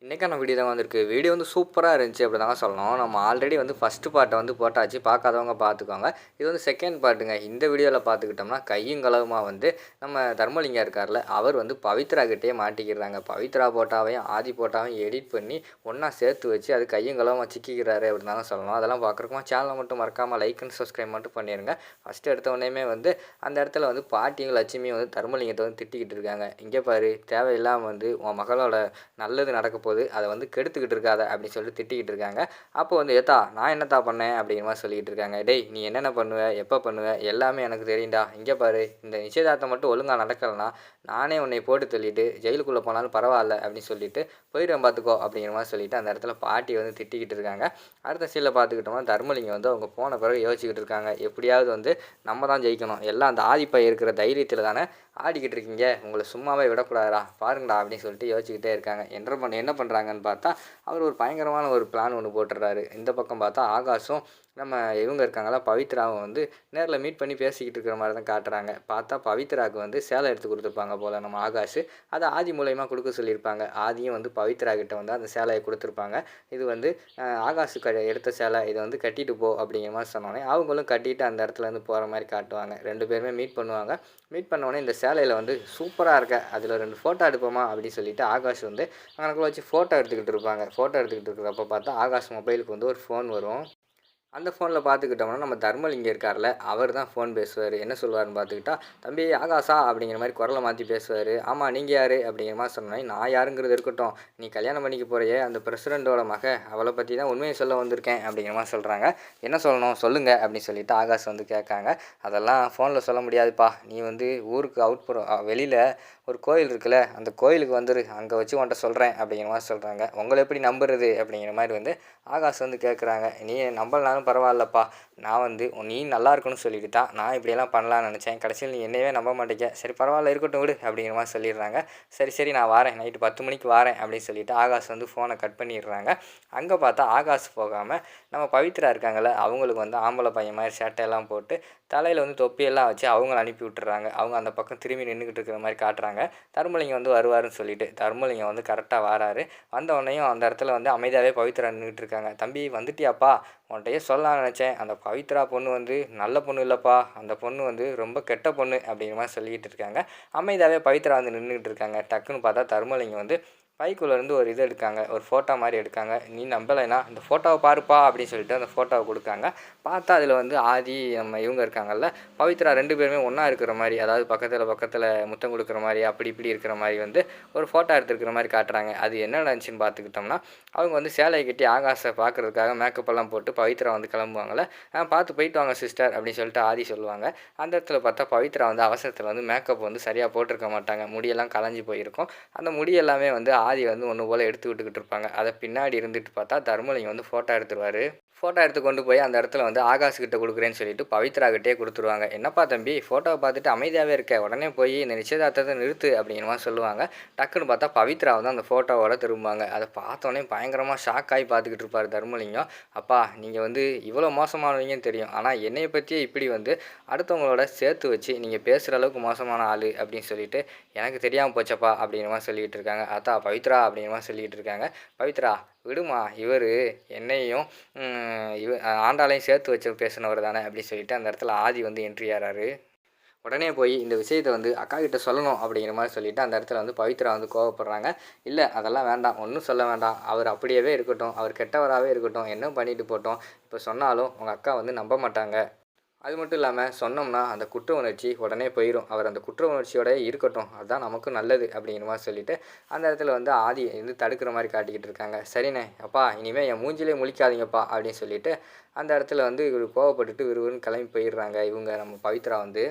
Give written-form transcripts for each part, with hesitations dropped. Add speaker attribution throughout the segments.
Speaker 1: இன்றைக்கான வீடியோ தான் வந்திருக்கு. வீடியோ வந்து சூப்பராக இருந்துச்சு அப்படி தாங்க சொல்லணும். நம்ம ஆல்ரெடி வந்து ஃபஸ்ட்டு பார்ட்டை வந்து போட்டாச்சு. பார்க்காதவங்க பார்த்துக்கோங்க. இது வந்து செகண்ட் பார்ட்டுங்க. இந்த வீடியோவில் பார்த்துக்கிட்டோம்னா கையும் களவுமா வந்து நம்ம தர்மலிங்கம் இருக்கார்ல, அவர் வந்து பவித்ரா கிட்டேயே மாட்டிக்கிறாங்க. பவித்ரா போட்டாவையும் ஆதி போட்டாவையும் எடிட் பண்ணி ஒன்றா சேர்த்து வச்சு அது கையும் களவுமா சிக்கிக்கிறாரு அப்படின்னு தாங்க சொல்லணும். அதெல்லாம் பார்க்குறக்குமா சேனலை மட்டும் மறக்காமல் லைக் அண்ட் சப்ஸ்கிரைப் மட்டும் பண்ணிடுங்க. ஃபஸ்ட்டு எடுத்த உடனேயுமே வந்து அந்த இடத்துல வந்து பாட்டியும் லட்சுமியும் வந்து தர்மலிங்கத்தை வந்து திட்டிக்கிட்டு இருக்காங்க. இங்கே பாரு, தேவையில்லாமல் வந்து உன் மகளோட நல்லது நடக்க போகுது, அதை வந்து கெடுத்துக்கிட்டு இருக்காத அப்படின்னு சொல்லிட்டு திட்டிக்கிட்டு இருக்காங்க. அப்போ வந்து ஏத்தா நான் என்னத்தா பண்ணேன் அப்படிங்கிற மாதிரி சொல்லிக்கிட்டு இருக்காங்க. டேய், நீ என்னென்ன பண்ணுவ, எப்போ பண்ணுவ, எல்லாமே எனக்கு தெரியும்டா. இங்கே பாரு, இந்த நிச்சயதார்த்தம் மட்டும் ஒழுங்காக நடக்கலைன்னா நானே உன்னை போட்டு தள்ளிட்டு ஜெயிலுக்குள்ளே போனாலும் பரவாயில்ல அப்படின்னு சொல்லிட்டு போயிடுவேன் பார்த்துக்கோ அப்படிங்கிற மாதிரி சொல்லிட்டு அந்த இடத்துல பாட்டி வந்து திட்டிக்கிட்டு இருக்காங்க. அடுத்த சீனில் பார்த்துக்கிட்டோம்னா தர்மலிங்கம் வந்து அவங்க போன பிறகு யோசிச்சுக்கிட்டு இருக்காங்க. எப்படியாவது வந்து நம்ம தான் ஜெயிக்கணும், எல்லாம் அந்த ஆதிப்பை இருக்கிற தைரியத்தில் தானே ஆடிக்கிட்டு இருக்கீங்க, உங்களை சும்மாவே விடக்கூடாதா பாருங்கடா அப்படின்னு சொல்லிட்டு யோசிச்சுக்கிட்டே இருக்காங்க. என்ன பண்ணுறாங்கன்னு பார்த்தா அவர் ஒரு பயங்கரமான ஒரு பிளான் ஒன்று போட்டுடுறாரு. இந்த பக்கம் பார்த்தா ஆகாஷும் நம்ம இவங்க இருக்காங்களா பவித்ராவும் வந்து நேரில் மீட் பண்ணி பேசிக்கிட்டு இருக்கிற மாதிரி தான் காட்டுறாங்க. பார்த்தா பவித்ராவுக்கு வந்து சேலை எடுத்து கொடுத்துருப்பாங்க போல் நம்ம ஆகாஷ். அதை ஆதி மூலயமா கொடுக்க சொல்லியிருப்பாங்க. ஆதியும் வந்து பவித்ரா கிட்ட வந்து அந்த சேலையை கொடுத்துருப்பாங்க. இது வந்து ஆகாஷுக்கு எடுத்த சேலை, இதை வந்து கட்டிட்டு போ அப்படிங்கிற மாதிரி சொன்னோன்னே அவங்களும் கட்டிட்டு அந்த இடத்துலேருந்து போகிற மாதிரி காட்டுவாங்க. ரெண்டு பேருமே மீட் பண்ணுவாங்க. மீட் பண்ணோடனே இந்த சேலையில் வந்து சூப்பராக இருக்க, அதில் 2 ஃபோட்டோ எடுப்போமா அப்படின்னு சொல்லிட்டு ஆகாஷ் வந்து அங்கனக்குள்ளே வச்சு ஃபோட்டோ எடுத்துக்கிட்டு இருப்பாங்க. ஃபோட்டோ எடுத்துக்கிட்டு இருக்கிறப்ப பார்த்தா ஆகாஷ் மொபைலுக்கு வந்து ஒரு ஃபோன் வரும். அந்த ஃபோனில் பார்த்துக்கிட்டோம்னா நம்ம தர்மலிங்கம் இருக்கார்ல, அவர் தான் ஃபோன் பேசுவார். என்ன சொல்லுவார்னு பார்த்துக்கிட்டா, தம்பி ஆகாஷா அப்படிங்கிற மாதிரி குரலை மாற்றி பேசுவார். ஆமாம், நீங்கள் யார் அப்படிங்கிற மாதிரி சொன்னேன். நான் யாருங்கிறது இருக்கட்டும், நீ கல்யாணம் பண்ணிக்க போகிறையே அந்த பிரசிடெண்ட்டோட அவளை பற்றி தான் உண்மையை சொல்ல வந்திருக்கேன் அப்படிங்கிற மாதிரி சொல்கிறாங்க. என்ன சொல்லணும் சொல்லுங்கள் அப்படின்னு சொல்லிட்டு ஆகாஷ் வந்து கேட்காங்க. அதெல்லாம் ஃபோனில் சொல்ல முடியாதுப்பா, நீ வந்து ஊருக்கு வெளியில் ஒரு கோயில் இருக்குல்ல, அந்த கோயிலுக்கு வந்துரு, அங்கே வச்சு உன்ட்ட சொல்கிறேன் அப்படிங்கிற மாதிரி சொல்கிறாங்க. உங்களை எப்படி நம்புறது அப்படிங்கிற மாதிரி வந்து ஆகாஷ் வந்து கேட்குறாங்க. நீ நம்பலனாலும் பரவாயில்லப்பா, நான் வந்து நீ நல்லா இருக்கணும்னு சொல்லிட்டு தான் நான் இப்படியெல்லாம் பண்ணலான்னு நினச்சேன். கடைசியில் நீ என்னையவே நம்ப மாட்டேங்க. சரி பரவாயில்ல, இருக்கட்டும் விடு அப்படிங்கிற மாதிரி சொல்லிடுறாங்க. சரி சரி நான் வாரேன், நைட்டு 10 மணிக்கு வாரேன் அப்படின்னு சொல்லிட்டு ஆகாஷ் வந்து ஃபோனை கட் பண்ணிடுறாங்க. அங்கே பார்த்தா ஆகாஷ் போகாமல் நம்ம பவித்ரா இருக்காங்கள்ல, அவங்களுக்கு வந்து ஆம்பளை பையன் மாதிரி சேட்டையெல்லாம் போட்டு தலையில் வந்து தொப்பியெல்லாம் வச்சு அவங்கள அனுப்பி விட்டுறாங்க. அவங்க அந்த பக்கம் திரும்பி நின்றுக்கிட்டு இருக்கிற மாதிரி காட்டுறாங்க. தர்மலிங்கம் வந்து வருவாருன்னு சொல்லிட்டு தர்மலிங்கம் வந்து கரெக்டாக வராரு. வந்தவொடனையும் அந்த இடத்துல வந்து அமைதியாகவே பவித்ரா நின்றுட்டு இருக்காங்க. தம்பி வந்துட்டியாப்பா, உன்கிட்டயே சொல்லலாம்னு நினச்சேன், அந்த பவித்ரா பொண்ணு வந்து நல்ல பொண்ணு இல்லைப்பா, அந்த பொண்ணு வந்து ரொம்ப கெட்ட பொண்ணு அப்படிங்கிற மாதிரி சொல்லிக்கிட்டு இருக்காங்க. அமைதியாகவே பவித்ரா வந்து நின்றுக்கிட்டு இருக்காங்க. டக்குன்னு பார்த்தா தர்மலிங்கம் வந்து பைக்குள்ளேருந்து ஒரு இது எடுக்காங்க, ஒரு ஃபோட்டோ மாதிரி எடுக்காங்க. நீ நம்பலைன்னா இந்த ஃபோட்டோவை பாருப்பா அப்படின்னு சொல்லிட்டு அந்த ஃபோட்டோவை கொடுக்காங்க. பார்த்தா அதில் வந்து ஆதி நம்ம இவங்க இருக்காங்கல்ல பவித்ரா 2 பேருமே ஒன்றா இருக்கிற மாதிரி, அதாவது பக்கத்தில் முத்தம் கொடுக்குற மாதிரி அப்படி இப்படி இருக்கிற மாதிரி வந்து ஒரு ஃபோட்டோ எடுத்துருக்கிற மாதிரி காட்டுறாங்க. அது என்ன நடந்துச்சுன்னு பார்த்துக்கிட்டோம்னா, அவங்க வந்து சேலையை கட்டி ஆகாஷை பார்க்குறதுக்காக மேக்கப்பெல்லாம் போட்டு பவித்ரா வந்து கிளம்புவாங்கள்ல, பார்த்து போயிட்டு வாங்க சிஸ்டர் அப்படின்னு சொல்லிட்டு ஆதி சொல்லுவாங்க. அந்த இடத்துல பார்த்தா பவித்ரா வந்து அவசரத்தில் வந்து மேக்கப் வந்து சரியாக போட்டிருக்க மாட்டாங்க, முடியெல்லாம் கலைஞ்சி போயிருக்கும். அந்த முடி எல்லாமே வந்து ஆதி வந்து ஒன்று போல் எடுத்து விட்டுக்கிட்டு இருப்பாங்க. அதை பின்னாடி இருந்துட்டு பார்த்தா தர்மலிங்கம் வந்து ஃபோட்டோ எடுத்துருவார். ஃபோட்டோ எடுத்து கொண்டு போய் அந்த இடத்துல வந்து ஆகாஷ் கிட்ட கொடுக்குறேன்னு சொல்லிட்டு பவித்ரா கிட்டே கொடுத்துருவாங்க. என்னப்பா தம்பி, ஃபோட்டோவை பார்த்துட்டு அமைதியாகவே இருக்க, உடனே போய் இந்த நிச்சயதார்த்தத்தை நிறுத்து அப்படிங்கிற மாதிரி சொல்லுவாங்க. டக்குன்னு பார்த்தா பவித்ரா வந்து அந்த ஃபோட்டோவோட திரும்புவாங்க. அதை பார்த்தோன்னே பயங்கரமாக ஷாக் ஆகி பார்த்துக்கிட்டு இருப்பார் தர்மலிங்கம். அப்பா, நீங்கள் வந்து இவ்வளோ மோசமானவங்கன்னு தெரியும், ஆனால் என்னையை பற்றியே இப்படி வந்து அடுத்தவங்களோட சேர்த்து வச்சு நீங்கள் பேசுகிற அளவுக்கு மோசமான ஆள் அப்படின்னு சொல்லிட்டு எனக்கு தெரியாமல் போச்சப்பா அப்படிங்கிற மாதிரி சொல்லிக்கிட்டு இருக்காங்க. அத்தா பவித்ரா அப்படிங்கிற மாதிரி சொல்லிக்கிட்டு இருக்காங்க. பவித்ரா விடுமா, இவர் என்னையும் ஆண்டாளையும் சேர்த்து வச்சு பேசினவர் தானே அப்படின்னு சொல்லிட்டு அந்த இடத்துல ஆதி வந்து என்ட்ரி ஆகிறாரு. உடனே போய் இந்த விஷயத்தை வந்து அக்கா கிட்ட சொல்லணும் அப்படிங்கிற மாதிரி சொல்லிவிட்டு அந்த இடத்துல வந்து பவித்ரா வந்து கோவப்படுறாங்க. இல்லை அதெல்லாம் வேண்டாம், ஒன்றும் சொல்ல வேண்டாம், அவர் அப்படியே இருக்கட்டும், அவர் கெட்டவராகவே இருக்கட்டும், என்ன பண்ணிட்டு போட்டோம், இப்போ சொன்னாலும் உங்கள் அக்கா வந்து நம்ப மாட்டாங்க. அது மட்டும் இல்லாமல் சொன்னோம்னா அந்த குற்ற உணர்ச்சி உடனே போயிடும், அவர் அந்த குற்ற உணர்ச்சியோட இருக்கட்டும், அதுதான் நமக்கு நல்லது அப்படிங்கிற மாதிரி சொல்லிவிட்டு அந்த இடத்துல வந்து ஆதி வந்து தடுக்கிற மாதிரி காட்டிக்கிட்டு இருக்காங்க. சரிண்ணே அப்பா, இனிமேல் என் மூஞ்சிலே முழிக்காதீங்கப்பா அப்படின்னு சொல்லிட்டு அந்த இடத்துல வந்து இவர் கோவப்பட்டுட்டு விறுவிறுன்னு கிளம்பி போயிடுறாங்க இவங்க நம்ம பவித்ரா வந்து.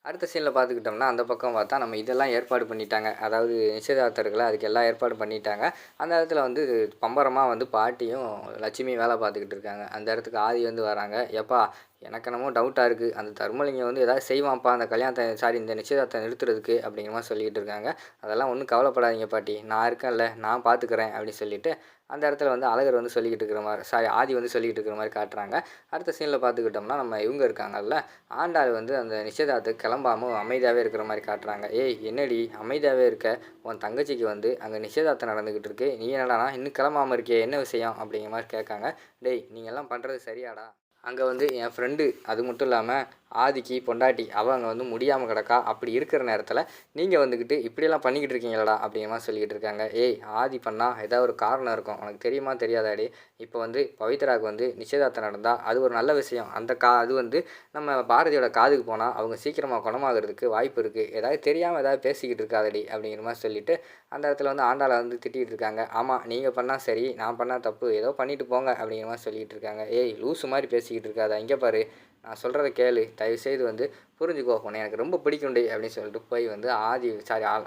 Speaker 1: அடுத்த சீனில் பார்த்துக்கிட்டோம்னா அந்த பக்கம் பார்த்தா நம்ம இதெல்லாம் ஏற்பாடு பண்ணிட்டாங்க, அதாவது நிச்சயதார்த்தர்களை அதுக்கு எல்லாம் ஏற்பாடு பண்ணிட்டாங்க. அந்த இடத்துல வந்து பம்பரமாக வந்து பாட்டியும் லட்சுமியும் வேலை பார்த்துக்கிட்டு இருக்காங்க. அந்த இடத்துக்கு ஆதி வந்து வராங்க. எப்பா, எனக்கு என்னமோ டவுட்டாக இருக்குது. அந்த தர்மலிங்கம் வந்து ஏதாவது செய்வான்ப்பா அந்த கல்யாணத்த இந்த நிச்சயதார்த்தத்த நிறுத்துறதுக்கு அப்படிங்கிற மாரி சொல்லிக்கிட்டு இருக்காங்க. அதெல்லாம் ஒண்ணும் கவலைப்படாதீங்க பாட்டி. நான் இருக்கேன்ல, நான் பார்த்துக்கிறேன் அப்படின்னு சொல்லிட்டு, அந்த இடத்துல வந்து அழகர் வந்து சொல்லிக்கிட்டு இருக்கிற மாரி ஆதி வந்து சொல்லிக்கிட்டு இருக்கிற மாரி காட்டுறாங்க. அடுத்த சீன்ல பார்த்துக்கிட்டோம்னா, நம்ம இவங்க இருக்காங்கல்ல, ஆண்டாள் வந்து அந்த நிச்சயதார்த்தத்துக்கு கிளம்பாம அமைதியாவே இருக்கிற மாரி காட்டுறாங்க. "ஏய் என்னடி அமைதியாவே இருக்க? உன் தங்கச்சிக்கு வந்து அங்க நிச்சயதார்த்தம் நடந்துகிட்டு இருக்கு. நீ என்னடான்னா இன்னும் கிளம்பாம இருக்கியே என்ன விஷயம்?" அப்படிங்கிற மாரி கேட்காங்க. "டேய் நீங்கலாம் பண்ணுறது சரியாடா? அங்க வந்து என் ஃப்ரெண்டு அது மட்டும் இல்லாம ஆதிக்கு பொண்டாட்டி அவள் அங்கே வந்து முடியாமல் கிடக்கா. அப்படி இருக்கிற நேரத்தில் நீங்கள் வந்துக்கிட்டு இப்படியெல்லாம் பண்ணிக்கிட்டு இருக்கீங்களடா அப்படிங்கிற மாதிரி சொல்லிக்கிட்டு இருக்காங்க. ஏய் ஆதி பண்ணால் ஏதாவது ஒரு காரணம் இருக்கும், உனக்கு தெரியுமா தெரியாதாடி? இப்போ வந்து பவித்ராவுக்கு வந்து நிச்சயதார்த்தம் நடந்தால் அது ஒரு நல்ல விஷயம். அந்த அது வந்து நம்ம பாரதியோட காதுக்கு போனால் அவங்க சீக்கிரமாக குணமாகிறதுக்கு வாய்ப்பு இருக்குது. ஏதாவது தெரியாமல் ஏதாவது பேசிக்கிட்டு இருக்காதடி அப்படிங்கிற மாதிரி சொல்லிவிட்டு அந்த இடத்துல வந்து ஆண்டாளை வந்து திட்டிகிட்டு இருக்காங்க. ஆமாம் நீங்கள் பண்ணால் சரி, நான் பண்ணால் தப்பு, ஏதோ பண்ணிட்டு போங்க அப்படிங்கிற மாதிரி சொல்லிக்கிட்டு இருக்காங்க. ஏய் லூஸு மாதிரி பேசிக்கிட்டு இருக்காத, இங்கே பாரு நான் சொல்கிறத கேளு, தயவுசெய்து வந்து புரிஞ்சுக்கோ, உன்னை எனக்கு ரொம்ப பிடிக்கும்டி அப்படின்னு சொல்லிட்டு போய் வந்து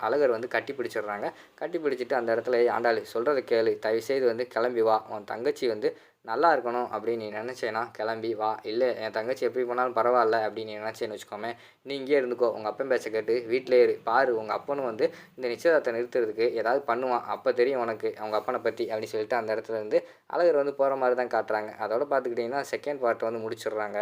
Speaker 1: அழகர் வந்து கட்டி பிடிச்சிடுறாங்க. கட்டி பிடிச்சிட்டு அந்த இடத்துல ஆண்டாளு சொல்கிறத கேளு, தயவுசெய்து வந்து கிளம்பி வா, உன் தங்கச்சி வந்து நல்லா இருக்கணும் அப்படின்னு நீ நினச்சேன்னா கிளம்பி வா, இல்லை என் தங்கச்சி எப்படி போனாலும் பரவாயில்ல அப்படின்னு நீ நினச்சேன்னு வச்சுக்கோமே, நீ இங்கேயே இருந்துக்கோ, உங்கள் அப்பன் பேச்சை கேட்டு வீட்டிலே இரு, பாரு உங்கள் அப்பனும் வந்து இந்த நிச்சயதார்த்தத்தை நிறுத்துறதுக்கு ஏதாவது பண்ணுவான், அப்போ தெரியும் உனக்கு அவங்க அப்பனை பற்றி அப்படின்னு சொல்லிட்டு அந்த இடத்துல வந்து அழகர் வந்து போகிற மாதிரி தான் காட்டுறாங்க. அதோட பார்த்துக்கிட்டிங்கன்னா செகண்ட் பார்ட் வந்து முடிச்சிடுறாங்க.